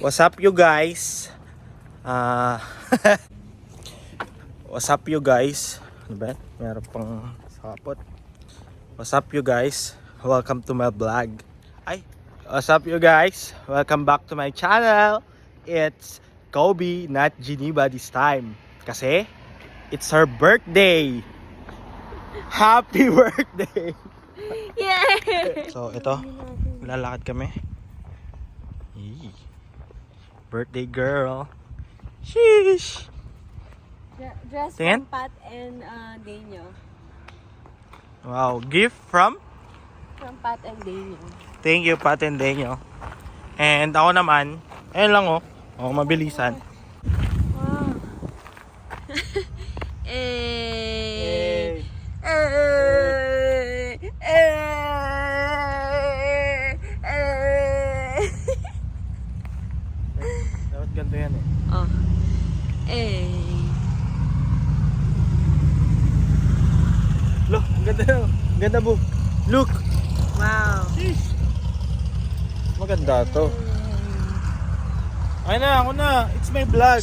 What's up you guys? What's up you guys? Ano ba? Meron pang sapot. What's up you guys? Welcome to my vlog. What's up you guys? Welcome back to my channel. It's Kobe, not Geneva this time. Kasi it's her birthday. Happy birthday! Yeah! So ito, lalakad kami. Yee. Birthday girl. Sheesh! Dress Tingin? from Pat and Daniel. Wow, gift from? From Pat and Daniel. Thank you, Pat and Daniel. And ako naman, ayun lang oh. Oh, mabilisan. Wow. Eh. Dapat ganito yan eh. Oh. Eh. Look, ang ganda na. Ang ganda po. Look! Wow. Sheesh! Maganda to. Ay na, ako na. It's my vlog.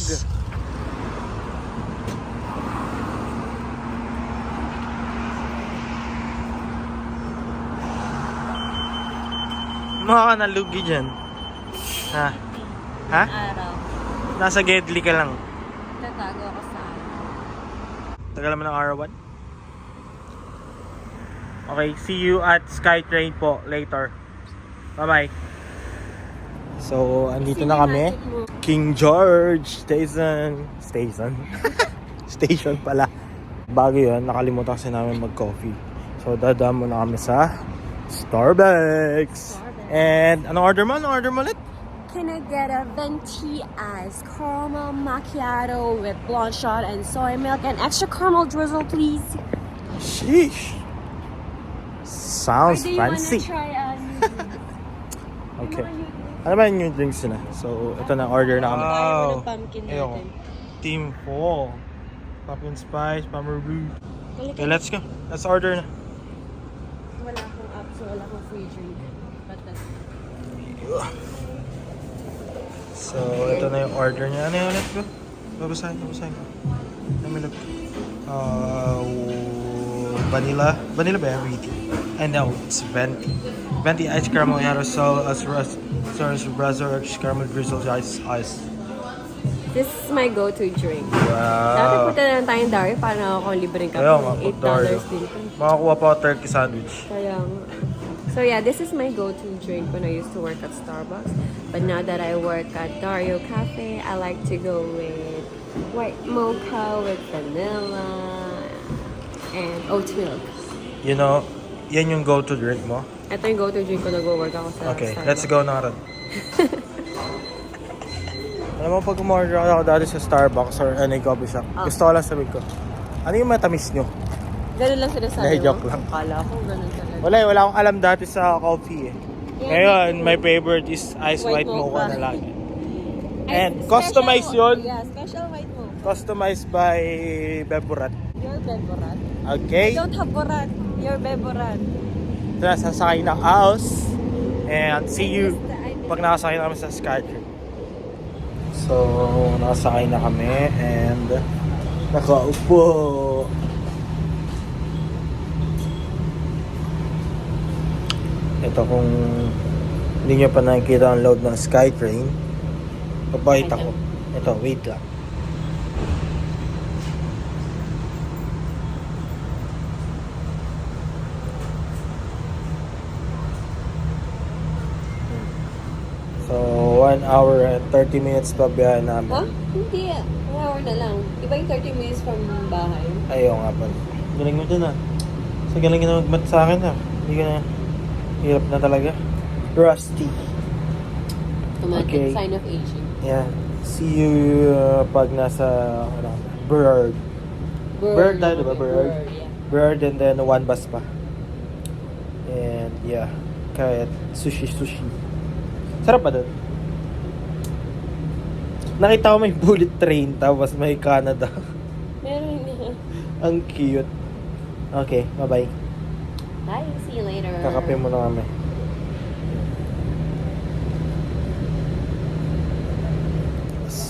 Mukha ka nalugi dyan. Ha? Ha? Araw. Nasa Gedli ka lang. Tatago ako sa Tagal naman ng arawan. Okay, see you at Skytrain po later. Bye-bye. So, andito na kami. King George Station. Station pala. Bago yun, nakalimutan kasi namin mag-coffee. So, dadaan muna kami sa Starbucks. And, anong order mo? Anong order mo ulit? Can I get a venti iced caramel macchiato with blonde shot and soy milk and extra caramel drizzle, please? Sheesh. Sounds Or do you fancy. wanna try a new drink? Okay. Ano ba yung new drinks na? So, ito na, order na kami. Tayo mo ng pumpkin Ayoko. natin. Team 4. Pumpkin spice, Palmer Blue. Balik Okay, let's go. Let's order na. Wala akong app, so wala akong free drink. But that's... So, ito na yung order niya. Ano yun? Let's go. Babasahin ko. Let me look. Vanilla ba yan? Wheaty. And now, it's venti. Venti ice caramel macchiato, resurrection caramel drizzle ice. This is my go-to drink. Dati Wow. punta na lang tayong Dario para ako libreng kape. Ayaw nga, $8 din. Makakuha pa ako turkey sandwich. Kaya nga. So yeah, this is my go-to drink when I used to work at Starbucks. But now that I work at Dario Cafe, I like to go with white mocha with vanilla and oat milk. You know, yan yung go-to drink mo? Ito yung go-to drink ko nag-work ako sa Okay, Starbucks. let's go na rin. Alam mo, pag umorder ako dati sa Starbucks or any coffee shop, gusto ko lang sabihin ko, ano yung matamis nyo? Ganun lang sinasabi Hindi, mo? joke lang. Akala ko ganun talaga. Wala akong alam dati sa coffee eh. Yeah, Ngayon, me too. my favorite is ice white White mocha mocha. na lang. Ay, And customized yun. Yeah, special white mocha. Customized by Beburat. Your Beborat. Okay? I don't have borat. Your Beborat. Ito na, sasakay ng house. And see you pag nakasakay na kami sa Skytrain. So, nakasakay na kami and nakaupo. Ito kung hindi nyo pa nakikita ang load ng Skytrain, papakita ko. Ito, wait lang. So, 1 hour and 30 minutes pa biyahe namin. Huh? Hindi. 1 hour na lang. Iba yung 30 minutes from bahay. Ayaw nga pala. Galing mo dun ah. So, galing ka na magmat sa akin ah. Hindi ka na. Hirap na talaga. Rusty. Automatic Okay. sign of aging. Yeah. See you pag nasa Bird. Bird tayo, diba? Bird. Yeah. Bird and then one bus pa. And yeah. Kahit sushi. Sarap pa dun. Nakita ko may bullet train tapos may Canada. Meron na. Ang cute. Okay, bye-bye. Bye. See you later. Kakape muna kami.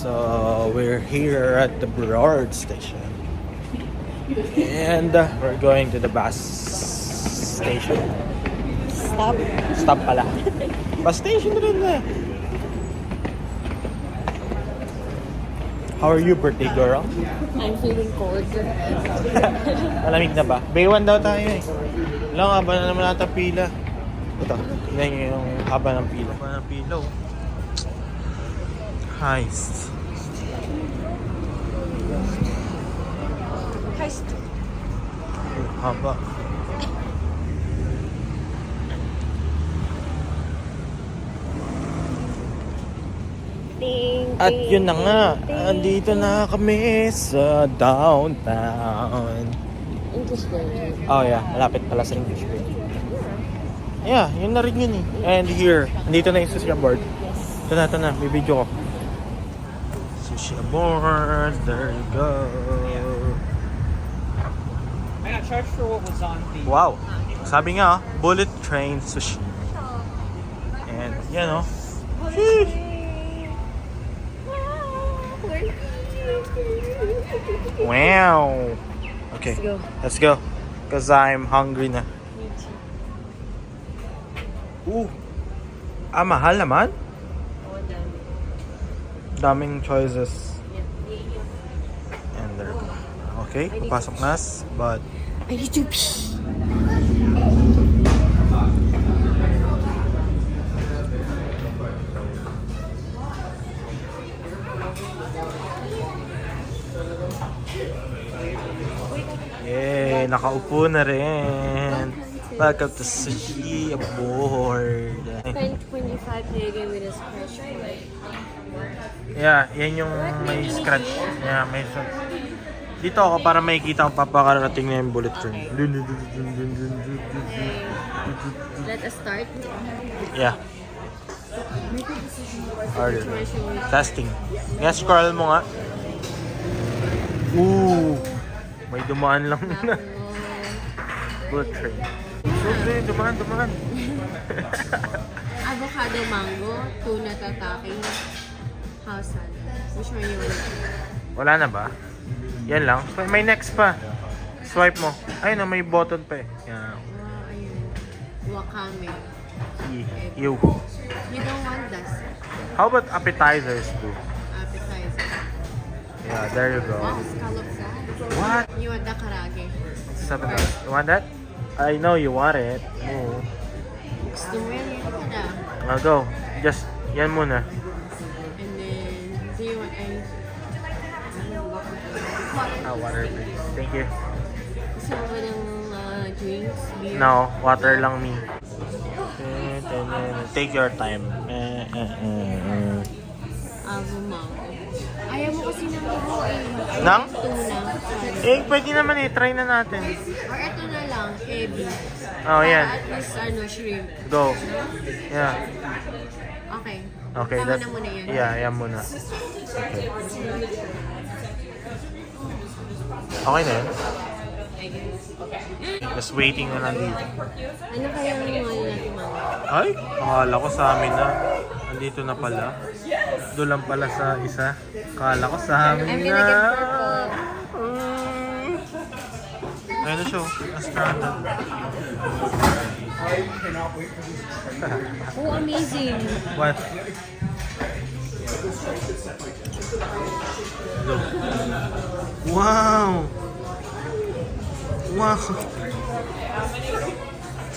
So we're here at the Burrard station. And we're going to the bus station. Stop. Stop pala. Bus station rin na. How are you, birthday girl? I'm feeling cold. Malamig na ba? Baywan daw tayo eh. Wala, haba na naman natin pila. Ito, tignan nyo yung haba ng pila. Haba ng pila oh. Heist. Heist. Haba. Ding, At ding, yun na nga, ding, andito na kami sa downtown. English version. Oh yeah, malapit pala sa English Bay. Yeah, yun na rin yun eh. And here, andito na yung sushi board. Ito na, bibidyo ko. Sushi board, there you go. I got charged for what was on the... Wow, sabi nga, bullet train sushi. And yan oh. Sheesh. Wow. Okay, Let's go. let's go. Because I'm hungry na. Ooh. Mahal naman. Daming choices. And there. Okay, papasok na. But I need to pee. yay, nakaupo na rin. Welcome to Sushi Board. Spent 25 Canadian with a scratch plate. Yeah, yan yung may scratch. Yeah, may dito ako para makikita kung papakarating na yung bullet train. Let us start. Yeah. Order. Testing. Nga, scroll mo nga. Ooh. May dumaan lang na. Bullet train. Super, dumaan. Avocado mango, tuna tataki, house salad. Which one you want? Wala na ba? Yan lang. May next pa. Swipe mo. Ayun na, may button pa eh. Yeah. Wow, ayun. Wakame. You. You don't want this. How about appetizers too? Appetizer. Yeah, there you go. Wow, scallop salad. What? You want the karage? $7. You want that? I know you want it. Oh. Gusto mo yan, yan ka na. Go. Just, yan muna. And then, do you want any? Water please. Thank you. Gusto mo ba ng drinks? Beer? No, water lang me. Take your time. Avo mango. Ayaw mo kasi ng ibo eh. Nang? Tuna. Pwede naman try na natin. Or ito na lang, ebi. Oh, yan. At least, shrimp. Go. Yeah. Okay. Okay, Tama na muna yan. Yeah, yan muna. Okay. Okay na yun? Just waiting na lang dito. Ano kaya ang mga natin mango? Ay, akala ko sa amin na. Andito na pala. Doon lang pala sa isa. Akala ko sa amin I'm na. gonna get purple. Ayun na siya. Stranded. Oh, amazing. What? Look. Wow! Wow!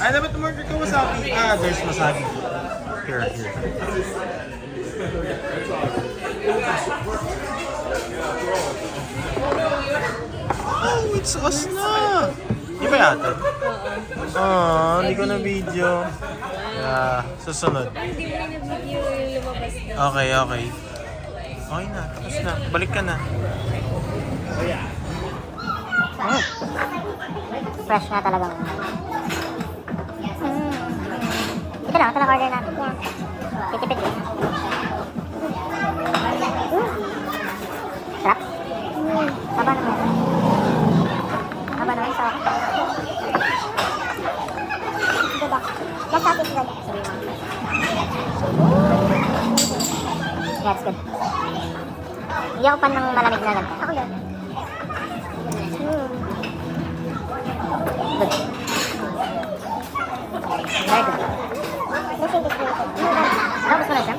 Ay, dapat umorder ka wasabi. There's wasabi. Here. Oh, it's us na! Di ba yata? Hindi ko na video. Yeah, susunod. Hindi mo rin na video yung lumabas na. Okay. Okay na, tapos na. Balik ka na. Fresh na talaga. Ito lang order natin. Pitipit lang. Sarap. Haba naman. So, diba? Let's have this ready. Sabi mo. Yeah, it's good. ako pan ng malamig na ganito. Ako din. Good. Very good. Tapos mo na siya?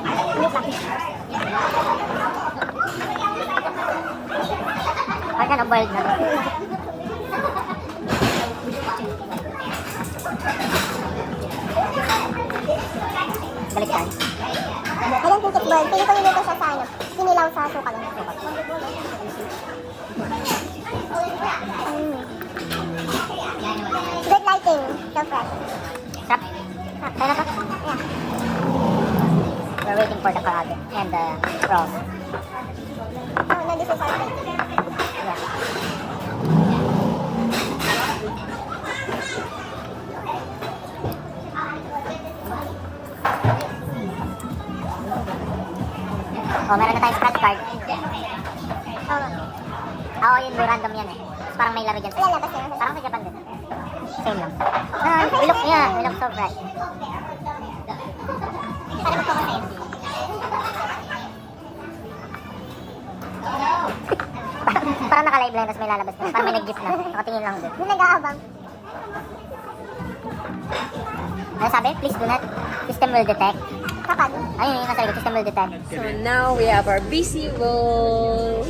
Parang na boiled na. Baliktad. Alam kung tikboil, pili ko niluto siya sa ano, sinilaw sa suka lang. Good lighting, so fresh. Sarap. Kaya na to? Yeah. We're waiting for the karaage and the rolls. Oh, no, this is our plate. Yeah. Oh, meron na tayong scratch card. Oo, yun, random yan eh. Tapos parang may laro dyan. Parang sa Japan din. Same lang. We look so fresh. Para mag-focus sa'yo. Parang naka-live lang, tapos may lalabas na. Parang may nag-gift na. Nakatingin lang din. Yung nag-aabang. Ano sabi? Please do not. System will detect. Kapag? Ayun, yung nasabi ko. System will detect. So now we have our BC bowl.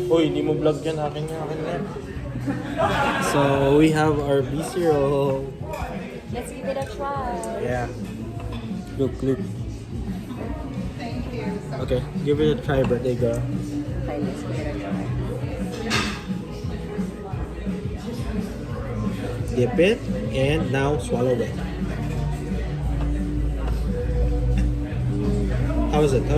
Uy, hindi mo vlog yan. Akin yan. So, we have our BC roll. Let's give it a try. Yeah. Look. Okay, give it a try, birthday girl. Okay, let's give it a try. Dip it, and now swallow it. How is it?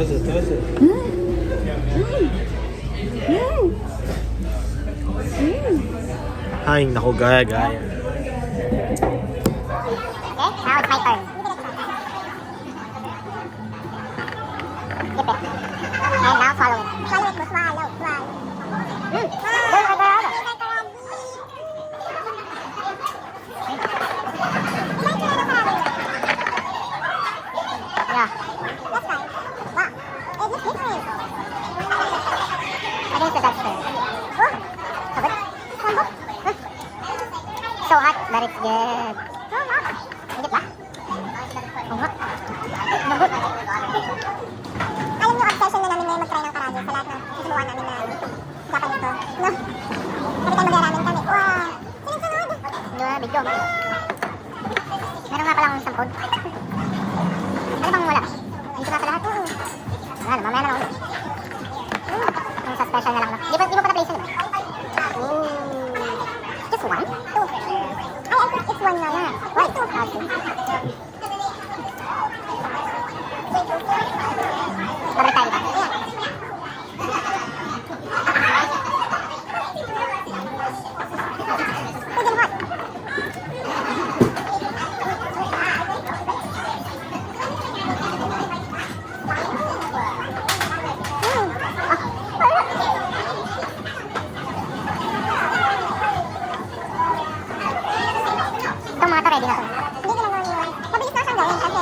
Ay, naku, gaya. Okay, now it's my turn. Dip it. And now swallow it. Swallow it, swallow. Yeah. That's fine. Wow. It looks different. I think the texture. Oh, so good. So hot, but it's good. Higit ba? Oo nga. Magot. Alam niyo, obsession na namin ngayon mag-try ng karaage sa lahat ng susubukan namin na Japanese to. No? Every time mag-ramen kami. Wow! Sunod-sunod! Bigyo. Meron nga palang sampod. Ano bang wala? Dito na sa lahat? Wala, mamaya na lang ulit. Yung sa special na lang. Di mo pa na-place yun, diba? Just one? Two. I think it's one now. Yeah. Why? Two. Okay. Tayo ba? Yeah. Pwede na hot. Itong mga to ready na to. Hindi ko lang yun. Mabilis na siyang gawin kasi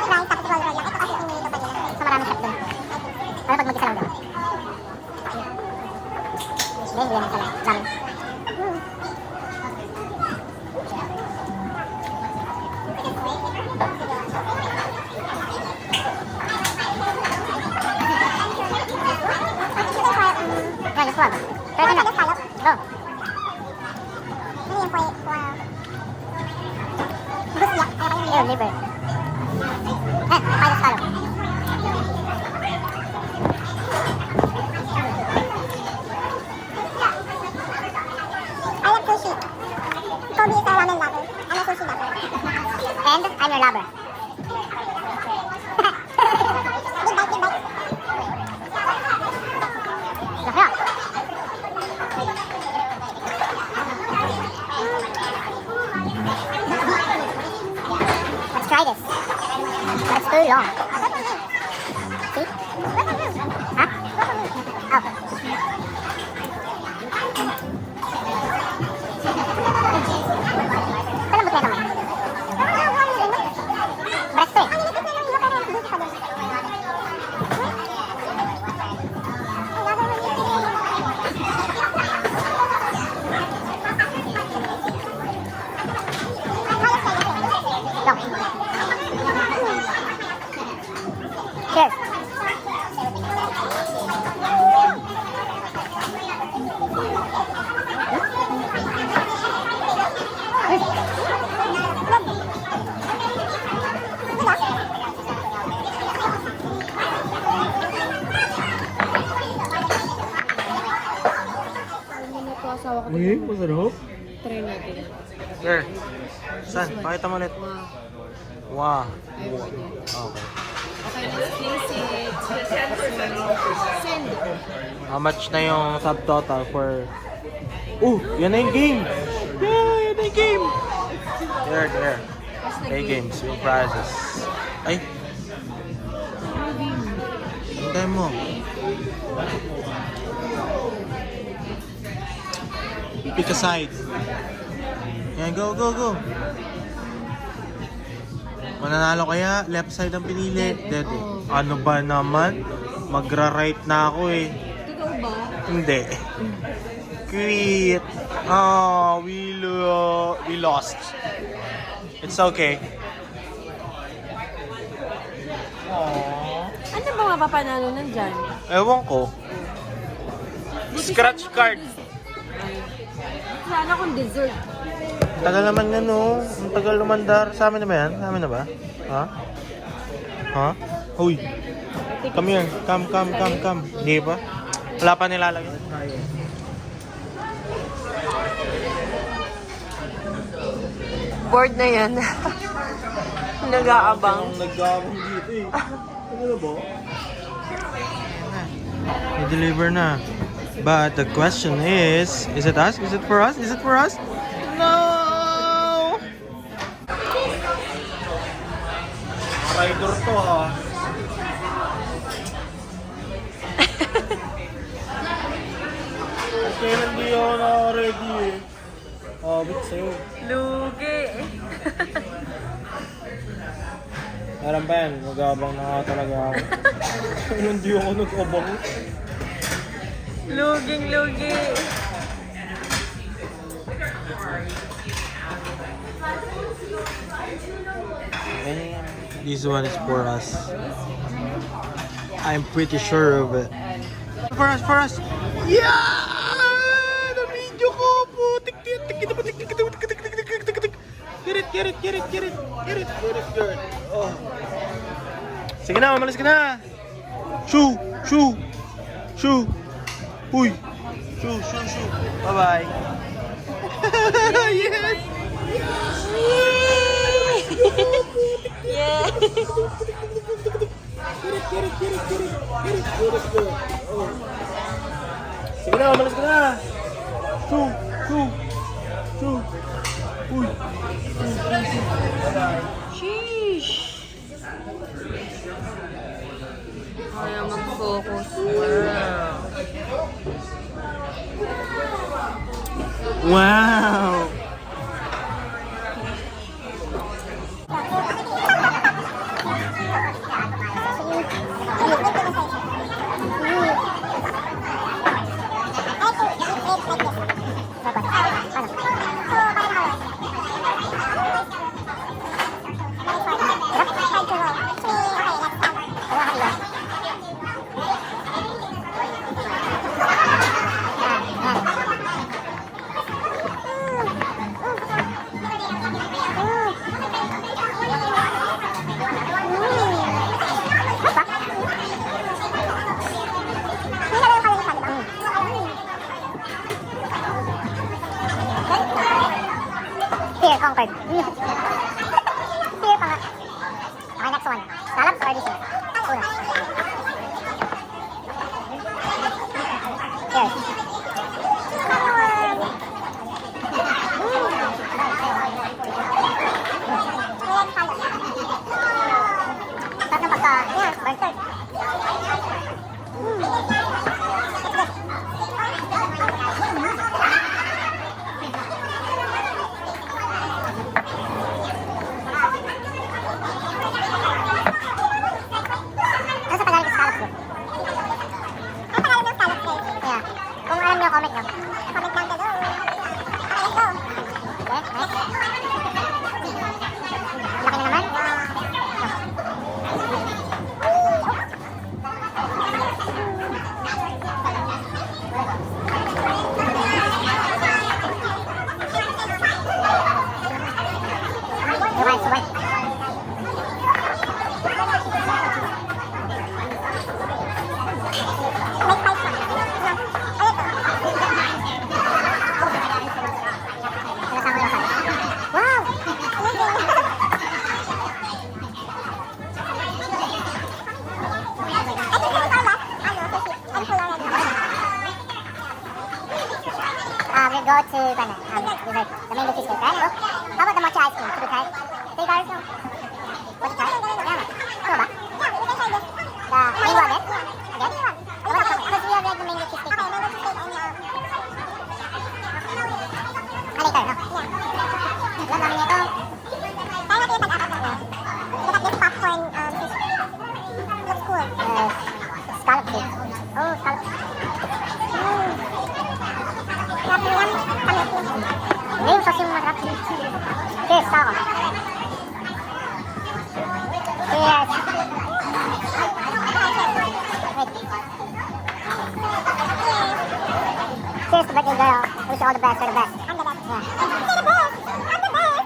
rice tapos roll lang. Ito kasi inilito pa nila. So maraming step dun. Para pag mag-isa lang dun. Hindi yan isa lang. Dami. Yeah, just one. Pwede na. Go. Ano yan po? Wow. Busyak. Ew, liver. Pilot follow. I love sushi. Kobe is a ramen lover. I'm a sushi lover. And I'm your lover. Good bite. Laki. Let's try this. That's too long. See? Huh? Oh. Palambot na naman. Breast eh. Uy, masarap. Try natin. Where? Saan? Pakita mo ulit. Wow. I ordered. Okay. Okay, let's place it. Send. How much na yung subtotal for... Yan na yung game! Yeah, yan na yung game! There. Play games, yung prizes. Ay! Hintay mo. Pick a side. Yan, go. Mananalo kaya? Left side ang pinili. Dead eh. Ano ba naman? Magra-right na ako eh. Totoo ba? Hindi. Quit. Oh, we lost. It's okay. Ano ba mapapanalo nandyan? Ewan ko. Scratch card. Sana kung dessert. Ang tagal naman nga no. Ang tagal lumandar. Sa amin na ba yan? Sa amin na ba? Ha? Uy. Come here. Come. Hindi pa? Wala pa nilalagay. Board na yan. Nag-aabang. Nag-aabang dito eh. Ano ba? I-deliver na. But the question is it us? Is it for us? No! Rider to ha. Kaya hindi ako na-ready eh. Bit sa'yo. Lugi. Alam ba yan? Mag-abang na nga talaga ako. Hindi ako nag-abang. Luging-lugi. This one is for us. I'm pretty sure of it. For us! Yeah! Na-video ko! Putik! Get it! Oh. Sige na, umalis ka na! Shoo! Uy! Shoo! Bye-bye! Yes! Yeah. Sige na, umalis ka na! Shoo! Uy! Bye-bye! Sheesh. Kaya mag-focus. Wow! Here, conquered. Here pa nga. Okay, next one. Scallops or dessert? Una. Cheers. Sarap ng pagka, burnt. Comment nyo. Comment down below. Okay, let's go. Laki na naman. Subay. May spice na. Ayun. dessert. The mango cheesecake, right? Oh, how about the matcha ice cream? Should we try it? $3 no? Want to try it? Yeah. Ano ba? The mango again? Again? Because we have like the mango cheesecake. Okay, mango cheesecake and later, no? Yeah. Alam namin ito. Kaya natin yung pag-apat na. Look at this popcorn fish. Looks cool. Scallop fish. Oh, scallop. Sarap yan. Ngayon sauce yung masarap. Cheers, tao. Cheers. Wait. Cheers to birthday girl. I wish you all the best. You're the best. I'm the best. Yeah. You're the best. I'm the best.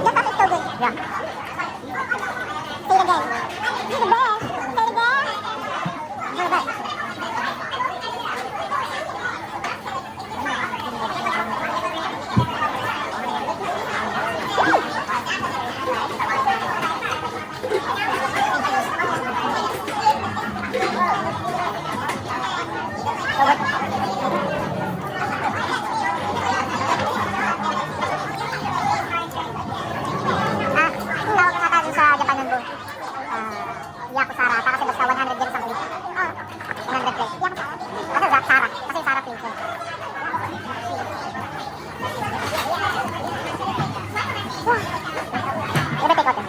Your sauce is so good. Yeah. Say it again. You're the best. Say it again. You're the best. Kung tawag nga tayo sa Japan ng boat, Yakusara, kasi basta 100 yen isang plate. 100 plate. Yakusara? Kasi Sara, kasi Sara plate. Iba take out yun.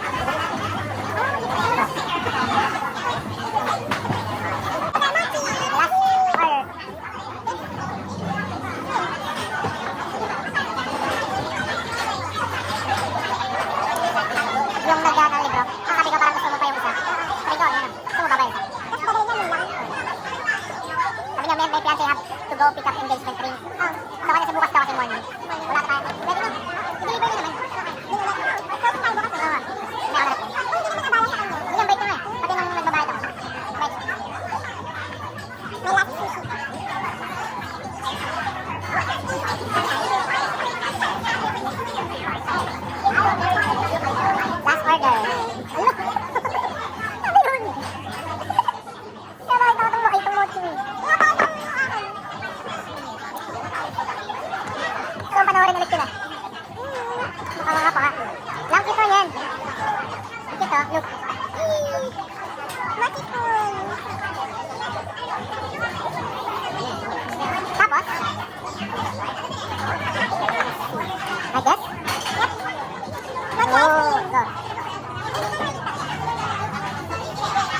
Last order. Yung nagdaan ng libro, ang sabi ko parang gusto mo pa yung isa. Sabi ko, yan. Gusto mo ba ba isa? Sabi niya, may plans I have to go pick up engagement ring. Sa kanya sa bukas daw kasi morning. Wala ka tayo. Pwede na. I-deliver niya naman. Hindi ako natin. Hindi yung break ko na eh. Pati nung nagbabayad ako. Break. May last sushi. Last order. Look! Sabi nun! Kaya bakit ako itong itong mochi? So, panoorin ulit sila. Mukha nga pa. Lang ito yan. Ito, look. Mochi cool. Tapos? I guess? Yep. Oh, go.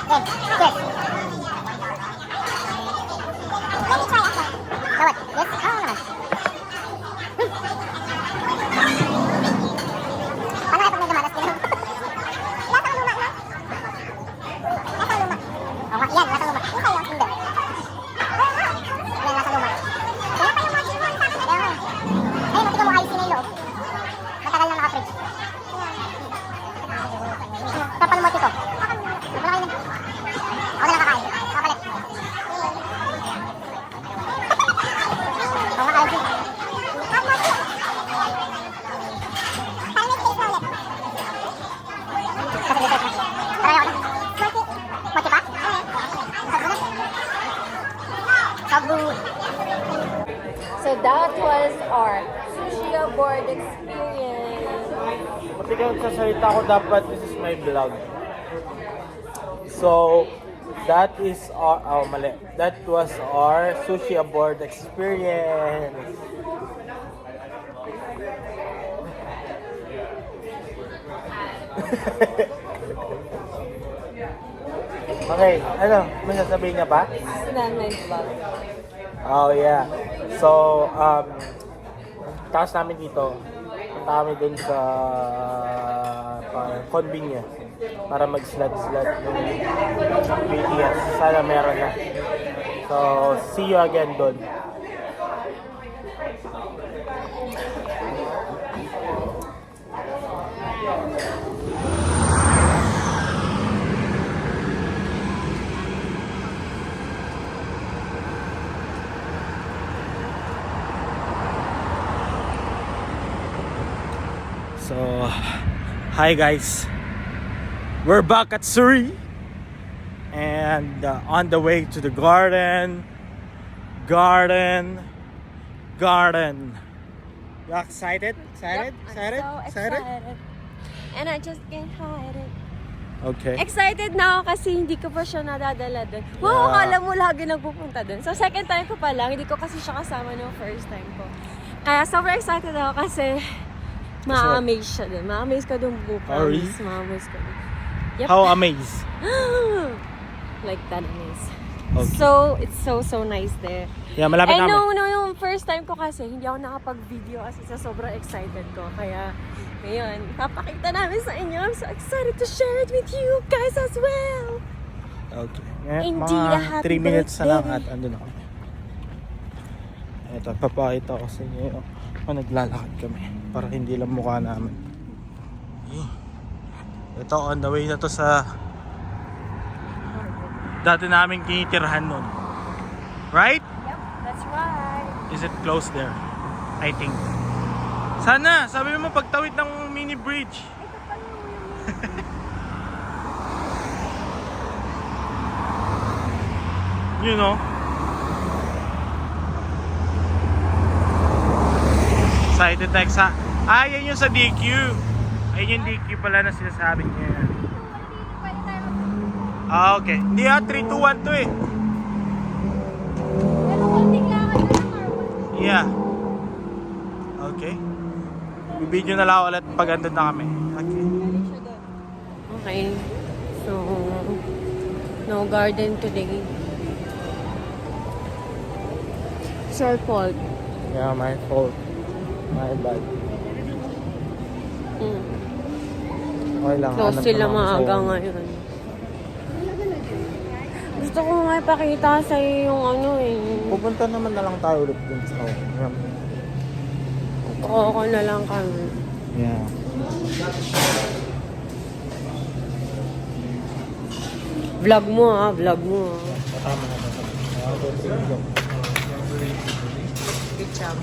Then, cheers. Let me try after. Gawat. Yes? Oo naman. Paano kaya pag medyo malas din? Lasa ang luma na? Lasa ang luma. Oo nga, yan, lasa ang luma. Yung sa'yo? Hindi. Yan, lasa ang luma. Kaya pa yung mochi mo, sabi na. Kaya nga. Ayun, nakita mo icy na yung loob. Matagal lang naka-fridge. Kapal mochi ko. Wala kayo na. Ako na lang kakain. Kapalit. Oo nga, icy. Ang mochi. Parang may taste na ulit. Kasi dessert na. Tara ako na. Mochi. Mochi pa? So good. So that was our sushi aboard experience. Pati kung sasalita ko dapat, this is my vlog. So, that is our, oh mali, that was our sushi aboard experience. Okay, ano, may sasabihin niya pa? Snowman vlog. Oh yeah. So, taas namin dito. Punta kami dun sa convenience para mag-slot-slot ng BTS. Sana meron na. So, see you again dun. So, hi guys. We're back at Surrey. And on the way to the garden. Garden. You excited? Excited? Yep, Excited? I'm so excited. And I just can't hide it. Okay. Excited na ako kasi hindi ko pa siya nadadala doon. Wow, Yeah. akala mo lagi nagpupunta doon. So, second time ko pa lang. Hindi ko kasi siya kasama nung first time ko. Kaya sobrang excited ako kasi ma-amaze siya doon. Ma-amaze ka doon bukas. Oh, really? Ma-amaze ka doon. Yep. How amazed? Like that amaze. Okay. So, it's so nice there. Yeah, malapit And namin. no, yung first time ko kasi, hindi ako nakapag-video kasi sa sobrang excited ko. Kaya, ngayon, ipapakita namin sa inyo. I'm so excited to share it with you guys as well. Okay. Indeed, a Mga happy 3 minutes na lang birthday. at andun ako. Ito, papakita ko sa inyo kung naglalakad kami para hindi lang mukha namin. Ito, on the way na to sa dati namin tinitirhan nun. Right? Yep, that's right. Is it close there? I think. Sana! Sabi mo pagtawid ng mini bridge. You know? Excited na yan yung sa DQ. Ayun yung DQ pala na sinasabi niya. Ah, okay. Hindi 3, 2, 1 to eh. Yeah. Okay. Bibidyo na lang ulit pag andun na kami. Okay. Okay. So, no garden today. It's your fault. Yeah, my fault. My bad. Okay lang. Close hanap sila na lang ako sa maaga phone. ngayon. Gusto ko nga ipakita sa'yo yung ano eh. Pupunta naman na lang tayo ulit dun sa Oo, na lang kami. Yeah. Vlog mo ah, vlog mo ah. Tama na. Good job.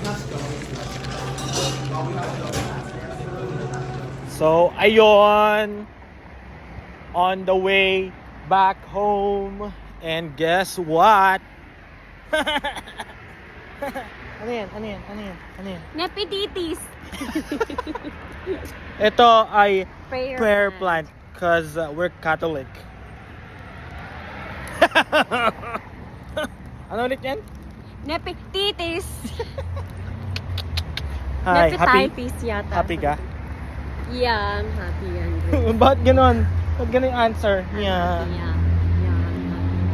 So, ayun. On the way back home. And guess what? Ano yan? Nepititis. Ito ay Prayer prayer plant. plant. Because we're Catholic. Ano ulit yan? Nepititis. Hi, happy? Nepititis yata. Happy ka? Yeah, I'm happy, Andre. Ba't ganon? Ba't ganon yung answer? Yeah. Yeah.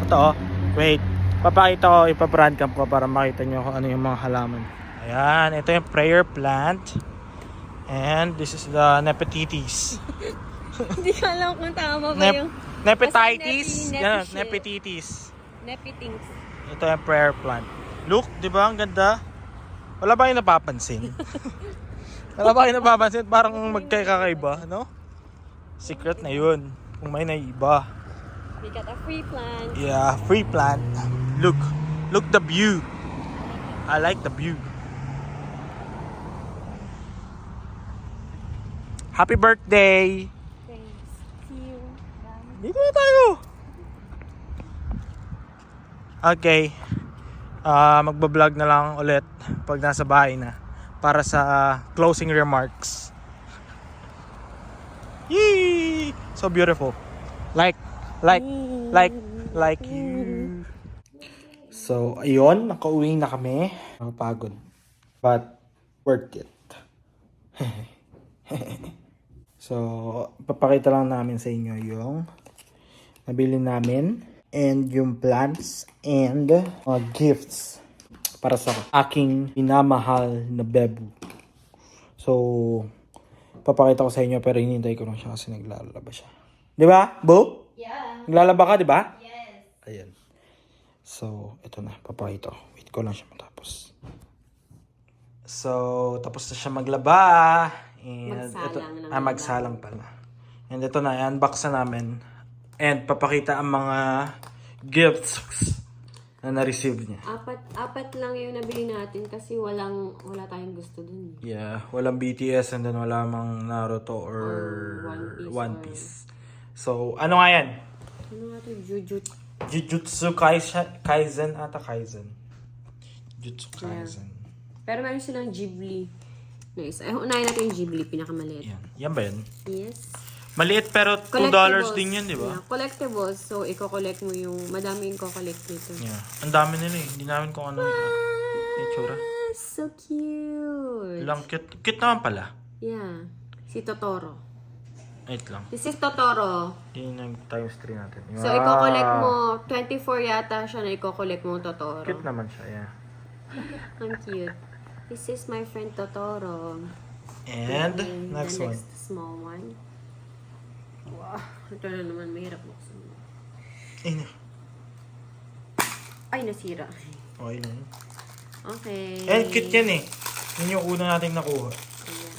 Ito, wait. Papakita ko, ipabrand cam ko para makita nyo kung ano yung mga halaman. Ayan, ito yung prayer plant. And this is the nepetitis. Hindi ko alam kung tama ba yung... Nepetitis? Basta Yan, nepi- nepetitis. Nepitings. Ito yung prayer plant. Look, di ba? Ang ganda. Wala ba yung napapansin? Wala ba yung napapansin? Parang magkakaiba, no? Secret na yun. Kung may naiba. We got a free plant. Yeah, free plant. Look the view. I like the view. Happy birthday! Thanks. See you. Dito na tayo! Okay. Magbablog na lang ulit pag nasa bahay na para sa closing remarks. Yee! So beautiful. Like you. So, ayun, nakauwi na kami. Nakapagod. But, worth it. So, papakita lang namin sa inyo yung nabili namin and yung plants and gifts para sa aking minamahal na bebu. So, papakita ko sa inyo pero hinintay ko lang siya kasi naglalaba siya. Di ba, Bo? Yeah. Naglalaba ka, di ba? Yes. Ayan. So, ito na. Papakita ko. Wait ko lang siya matapos. So, tapos na siya maglaba. And Magsalang ito, lang. magsalang pala. And ito na, i-unbox na namin. And papakita ang mga gifts na na-receive niya. Apat lang yung nabili natin kasi wala tayong gusto dun. Yeah, walang BTS and then wala mang Naruto or Or One Piece One Piece. So, ano nga yan? Ano nga ito? Jujutsu Kaisen ata Kaisen. Jujutsu Kaisen. Pero meron silang Ghibli. Nice. Ay, unahin natin yung Ghibli, pinakamaliit. Yan. Yan ba yan? Yes. Maliit pero $2 Collectibles. din yan, di ba? Yeah, collectibles. So, i-collect mo yung, madami yung collect nito. Yeah. Ang dami nila eh. Hindi namin kung ano yung itsura. Ah, so cute. Lang cute. Cute naman pala. Yeah. Si Totoro. Wait lang. This is Totoro. Yun yung times 3 natin. So, i-collect mo, 24 yata siya na i-collect mo Totoro. Cute naman siya, yeah. Ang cute. This is my friend Totoro. And, And next the one. next small one. Wow. Ito na naman, mahirap buksan. Ay, Ay, nasira. okay na yun. Okay. And cute yan eh. Yun yung una nating nakuha. Ayan.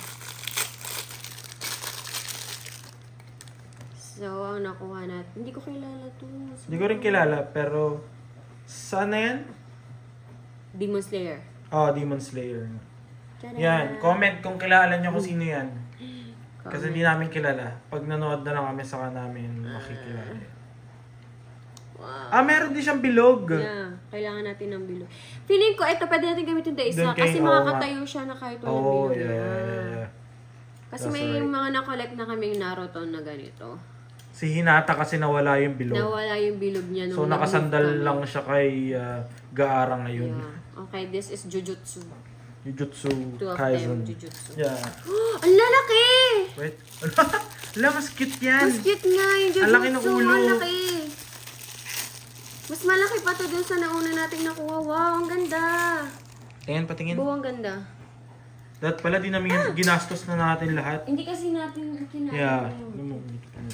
So, ang nakuha natin. Hindi ko kilala to. Hindi ko rin kilala, pero saan na yan? Demon Slayer. Oh, Demon Slayer. Tada! Yan, comment kung kilala nyo kung sino yan. Kasi Comment. hindi namin kilala. Pag nanood na lang kami, saka namin makikilala. Wow. Meron din siyang bilog. Yeah, kailangan natin ng bilog. Feeling ko, ito pwede natin gamitin the isa. Doon kay- Kasi oo makakatayo siya na kahit walang Oh, bilog. yeah. Kasi That's may right. mga na-collect na kaming Naruto na ganito. Si Hinata kasi nawala yung bilog. Nawala yung bilog niya So, nung nakasandal nag-move kami. lang siya kay Gaara ngayon. Yeah. Okay, this is Jujutsu. Jujutsu Two of Kaisen. them, Jujutsu. Yeah. Ang lalaki! Wait. Ala, mas cute yan. Mas cute nga yung Jujutsu. Ang laki ng ulo. Ang laki. Mas malaki pa to dun sa nauna nating nakuha. Wow, ang ganda. Tingin, patingin. Buwang ganda. Dapat pala di namin ginastos na natin lahat. Hindi kasi natin kinain. Yeah.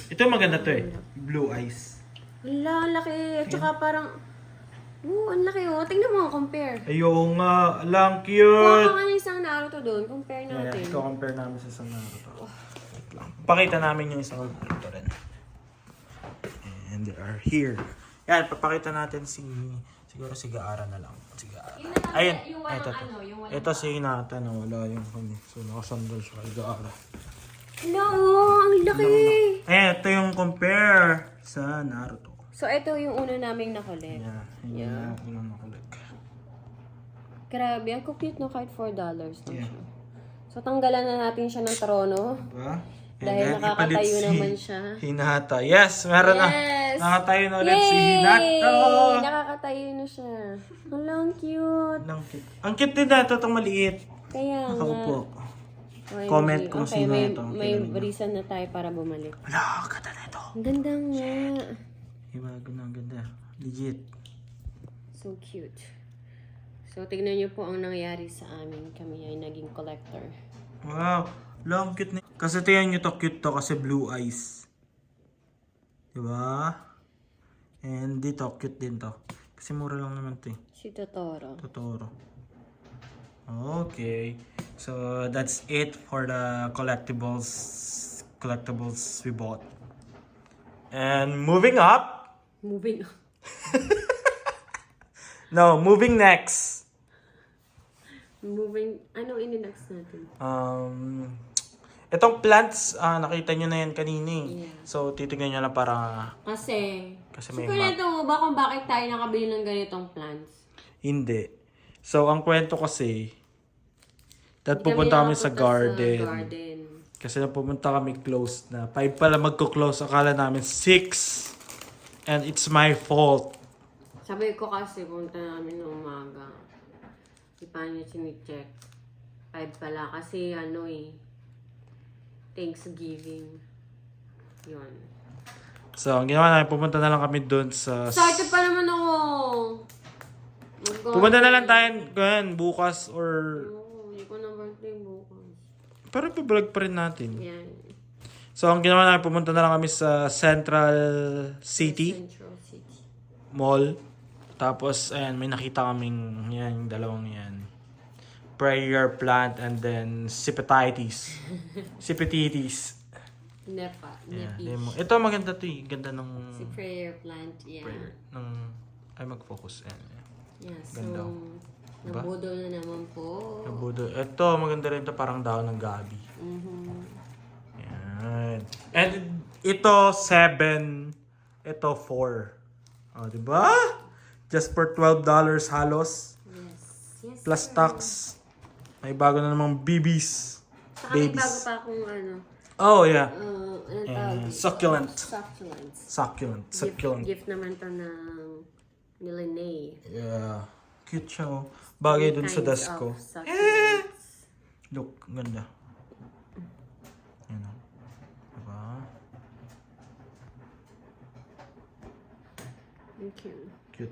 Ito maganda to eh. Blue eyes. Hala, ang laki. At saka parang, ang laki oh. Tingnan mo, compare. Ayun nga. Lang Kuha cute. ka nga ng isang Naruto doon. Compare Yeah, natin. ito compare namin sa isang Naruto. Wait lang. Pakita namin yung isang Naruto rin. And they are here. Yan, papakita natin siguro si Gaara na lang. Si Gaara. Yun na lang, Ayun. yung walang Ito. ano, yung walang Ito si Hinata na wala yung kanya. So, nakasandal siya kay Gaara. Hala, oh, ang laki. Ayan, ito yung compare sa Naruto. So, ito yung una naming nakulit. Yeah, yun yung nakulik. Grabe, ang cute no, kahit $4 lang Yeah. siya. So, tanggalan na natin siya ng trono. Diba? And Dahil then, nakakatayo ipalit si naman siya. Hinata. Yes, meron na. Yes! Nakatayo na ulit si Hinata. Nakakatayo na siya. Hala, ang cute. Ang cute din na ito, itong maliit. Kaya nga. Nakaupo. OMG. Comment kung Okay, sino may, ito. may Kilala niyo. reason na tayo para bumalik. Wala, ganda na ito. Ang ganda nga. Ibago na, ang ganda. Legit. So cute. So, tignan niyo po ang nangyari sa amin. Kami ay naging collector. Wow, long cute na. Kasi tingnan nyo to, cute to kasi blue eyes. Diba? And dito, cute din to. Kasi mura lang naman to eh. Si Totoro. Totoro. Okay. So, that's it for the collectibles we bought. And moving up. Moving on. No, moving next. Ano ini-next natin? Itong plants, nakita nyo na yan kanina eh. Yeah. So, titignan nyo lang para Kasi may kwento mo ba kung bakit tayo nakabili ng ganitong plants? hindi. So, ang kwento kasi, Hindi pupunta kami sa nakapunta garden. garden. Kasi na pumunta kami close na. 5 pala magko-close. Akala namin 6. And it's my fault. Sabi ko kasi, punta namin ng umaga. Di pa niya sinicheck. 5 pala kasi Thanksgiving. Yun. So, ang ginawa namin, pumunta na lang kami doon sa... Excited pa naman ako! Pumunta na lang tayo ganyan, bukas or... Oo, hindi ko na birthday bukas. Pero ipablog pa rin natin. Yan. So, ang ginawa namin, pumunta na lang kami sa Central City Central City. Mall. Tapos, ayan, may nakita kaming yan, yung dalawang yan. Prayer plant and then Sipetites. Sipetites. Nepa. Yeah, Nepi. demo. Ito maganda to eh. Ganda ng Si prayer plant. Yeah. prayer. Ay, mag-focus. Ayan. Yeah, so, Ganda. Diba? nabudol na naman po. Nabudo. Ito, maganda rin to parang daon ng gabi. Mhm. Yan. And Ito 7. Ito 4. Oh, diba? Just for $12 halos. Yes. Plus tax. May bago na namang BBs. Saka may bago Babies. pa akong ano. Oh, yeah. Ano tawag? Succulent. Succulents. Succulent. Gift naman to ng nila Nay. Yeah. Cute siya, oh. Bagay dun sa Kinds desk of ko. succulents. Look, ganda. Yan, oh. Diba? Thank you. Cute.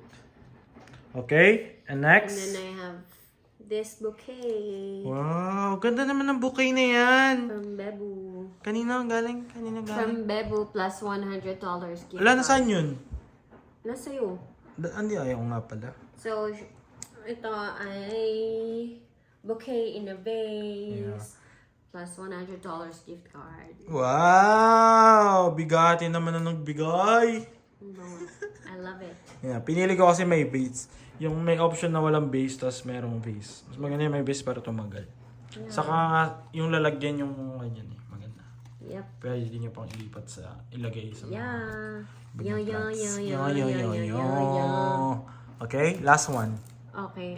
Okay, and And next. then I have this bouquet Wow, ganda naman ng bouquet na yan. from Bebu. Kanina galing? From Bebu plus $100 gift Wala, card. nasaan yun? Nasa'yo. Hindi, ayaw nga pala. So, ito ay bouquet in a vase plus $100 gift card. Wow! Bigati naman na nagbigay. I love it. Yeah, pinili ko kasi may base. Yung may option na walang base, tapos merong base. Mas maganda yung may base para tumagal. Saka yung lalagyan yung ganyan eh. Maganda. Yep. Pwede nyo pang ilipat ilagay sa mga Yeah. Yeah. Okay, last one. Okay.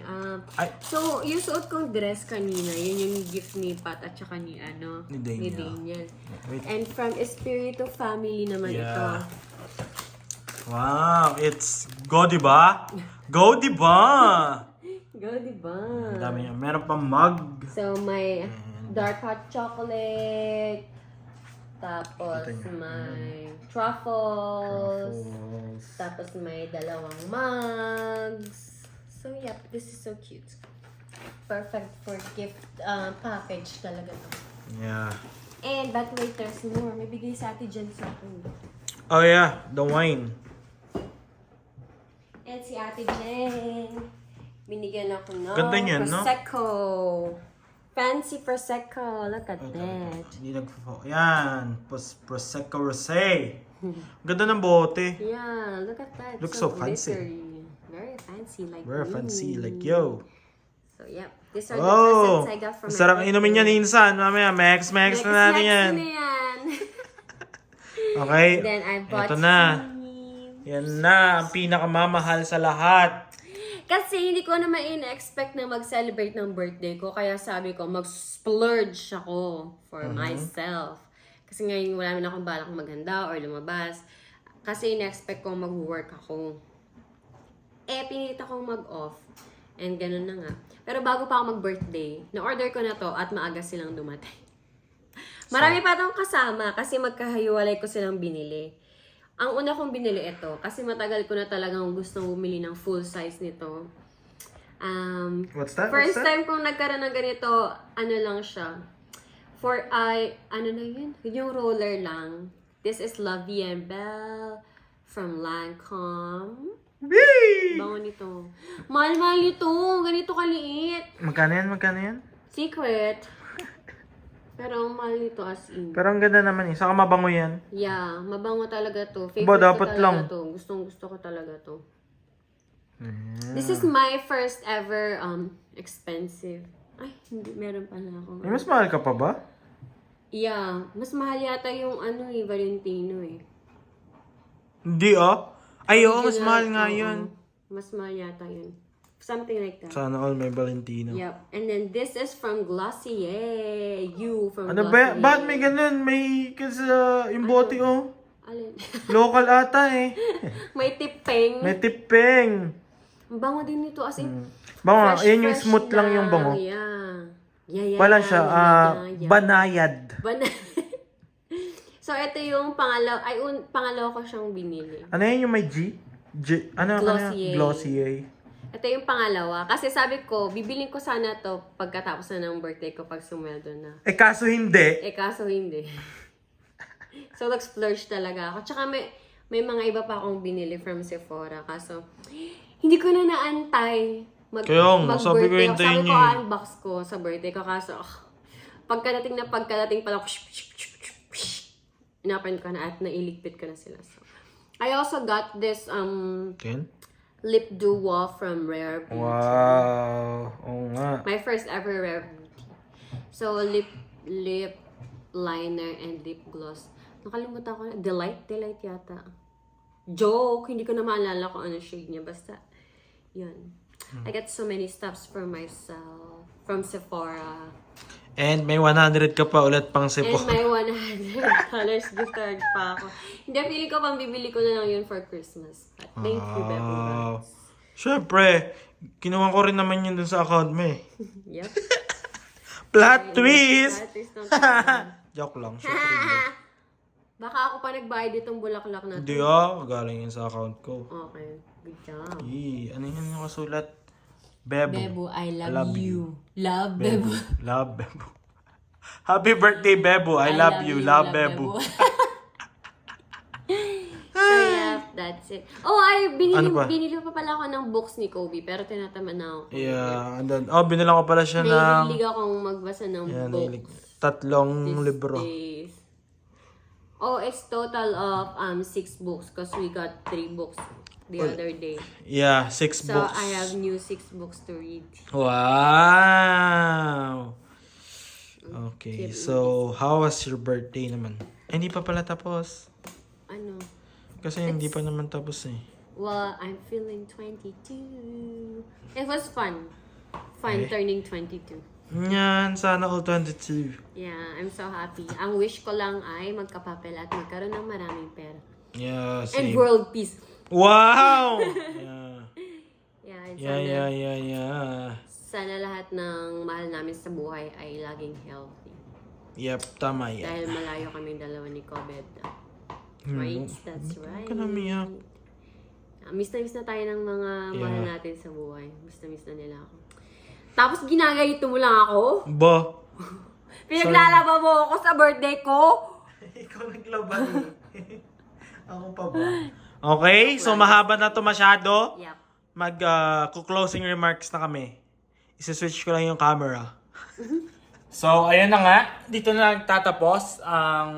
Ay. So, yung suot kong dress kanina, yun yung gift ni Pat at saka ni Ni Daniel. Daniel. Wait. And from Espiritu Family naman ito. Yeah. Wow, it's Go Diba? Go Diba! Go, diba? Ang dami niya. Meron pang mug. So, may dark hot chocolate. Tapos, Kita niyo. may truffles. Tapos, may dalawang mugs. So, yep. This is so cute. Perfect for gift package talaga to. Yeah. And, but wait, there's more. May bigay sa Ate Jen sa akin. Oh yeah, the wine. And si Ate Jen, binigyan ako ng Ganda niyan, no? Prosecco. Fancy Prosecco. Look at that. Hindi yan. Prosecco Rosé. Ganda ng bote. Yeah, look at that. Looks so fancy. glittery. Very fancy like Very me. fancy, like yo. So, yep. These are the Oh, presents I got from my sarap birthday. inumin yan insan. Mamaya, max na natin yan. Next na yan. Okay, Then I bought ito na. him. Yan na, ang pinakamamahal sa lahat. Kasi hindi ko naman in-expect na mag-celebrate ng birthday ko. Kaya sabi ko, mag-splurge ako for myself. Kasi ngayon wala naman akong balak maghanda or lumabas. Kasi in-expect ko mag-work ako. Pinilit akong mag-off. And ganun na nga. Pero bago pa ako mag-birthday, na-order ko na to at maaga silang dumating. Marami pa itong kasama kasi magkahiwalay ko silang binili. Ang una kong binili ito kasi matagal ko na talagang gustong bumili ng full size nito. What's that? First time kong nagkaroon ng ganito, ano lang siya. Ano na yun? Yung roller lang. This is La Vie and Belle from Lancome. Whee! Bango nito. Mahal-mahal nito. Ganito kaliit. Magkano yan? Secret. Pero ang mahal nito as in. Pero ang ganda naman eh. Saka mabango yan. Yeah, mabango talaga to. Favorite Ba, dapat ko talaga lang. to. Gustong-gusto ko talaga to. This is my first ever expensive. Ay, hindi. Meron pala ako. Mas mahal ka pa ba? Yeah, mas mahal yata yung Valentino eh. Hindi Ay, oo, mas Original, mahal nga oo. yun. Mas mahal yata yun. Something like that. Sana all may Valentino. Yep. And then this is from Glossier. You from Ano Glossier. ba? Bakit may ganun? May kasi yung bote Alin? Local ata eh. May tipeng. May tipeng. Ang bango din nito as in. Bango, fresh, yan yung fresh smooth lang yung bango. Yeah. Wala siya, banayad. So, ito yung pangalawa ko siyang binili. Ano yan yung may G? Ano? Glossier. Glossier. Ito yung pangalawa. Kasi sabi ko, bibiling ko sana to pagkatapos na ng birthday ko pag sumweldo na. Kaso hindi. Kaso hindi. So, nag-splurge talaga ako. Tsaka may mga iba pa akong binili from Sephora. Kaso, hindi ko na naantay. Kaya nga, sabi ko mag-birthday hintayin ako. Sabi ko, niyo eh. unbox ko sa birthday ko. Kaso, pagkadating pala, inapan ko na at nailigpit ko na sila. So, I also got this Ken? lip duo from Rare Beauty. Wow. Oo nga. My first ever Rare Beauty. So, lip liner and lip gloss. Nakalimutan ko na. Delight yata. Joke! Hindi ko na maalala kung ano shade niya. Basta, yun. I got so many stuffs for myself from Sephora. And may 100 ka pa ulit pang And Sephora. may $100 gift card pa ako. Hindi, feeling ko pang bibili ko na lang yun for Christmas. But thank you, Bebo. Wow. Syempre, kinuha ko rin naman yun dun sa account mo eh. Yep. Plot twist! That is not Joke lang. Syempre hindi. Baka ako pa nagbayad itong bulaklak na Hindi to. galing yun sa account ko. Okay. Good job. Ano yun yung kasulat? Bebo. Bebo, I love, love you. Love, Bebo. Love Bebo. Happy birthday, Bebo. I love you. Love Bebo. So yeah, that's it. Oh, binili, Ano pa? binili pa pala ako ng books ni Kobe, pero tinataman na ako. Yeah. And then, binilang ko pala siya ng... Nahilig akong magbasa ng Yeah, books. 3 libro. Days. Oh, it's total of 6 books because we got 3 books the other day. Yeah, 6 So books. I have new 6 books to read. Wow! Okay, so how was your birthday naman? Ay, hindi pa pala tapos. Ano? Kasi hindi pa naman tapos eh. Well, I'm feeling 22. It was fun. Fun turning 22. Yan, sana all 22. Yeah, I'm so happy. Ang wish ko lang ay magkapapel at magkaroon ng maraming pera. Yeah, And same. world peace. Wow! Yeah. Yeah, and Yeah. sana lahat ng mahal namin sa buhay ay laging healthy. Yep, tama yan. Dahil malayo kaming dalawa ni Kobet. Right? That's right. Huwag ka na umiyak. Miss na tayo ng mga mahal Yeah. natin sa buhay. Miss na nila ako. Tapos ginagayito mo lang ako? Ba? Pinaglalaba mo ako sa birthday ko? Ikaw naglaban eh. Ako pa ba? Okay, so mahaba na to masyado. Yep. Mag-closing remarks na kami. Isa-switch ko lang yung camera. So, ayun na nga. Dito na nagtatapos ang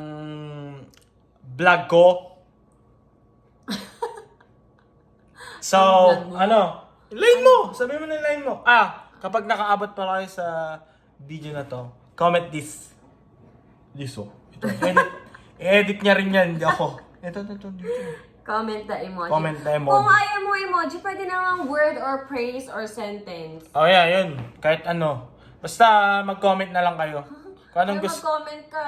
vlog ko. So, line mo! Sabi mo na line mo. Kapag nakaabot pa kayo sa video na to, comment this. This oh. Ito, edit niya rin yan, hindi ako. Ito, dito. Comment the emoji. Comment the emoji. Kung ayaw mo emoji, pwede naman word or praise or sentence. Oh yeah, yun. Kahit ano. Basta mag-comment na lang kayo. Kung anong Kaya gusto. mag-comment ka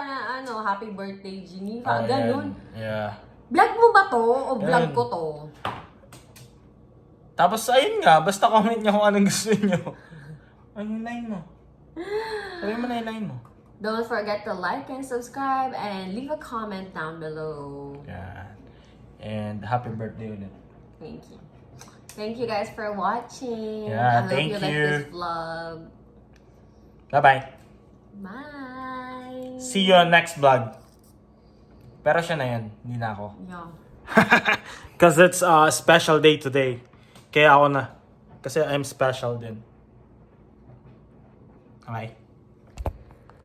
na happy birthday, Geneva. Oh, Ganun. yan. Yeah. Vlog mo ba to? O vlog Yan. ko to? Tapos ayun nga, basta comment nyo kung anong gusto nyo. Ano yung line mo? Sabi mo na yung line mo. Don't forget to like and subscribe and leave a comment down below. Yan. And happy birthday ulit. Thank you. Thank you guys for watching. Yeah, I hope thank you like you. this vlog. Bye-bye. Bye! See you on next vlog. Pero siya na yan, hindi na ako. Yeah. Because it's a special day today. Kaya ako na. Kasi I'm special din. Okay.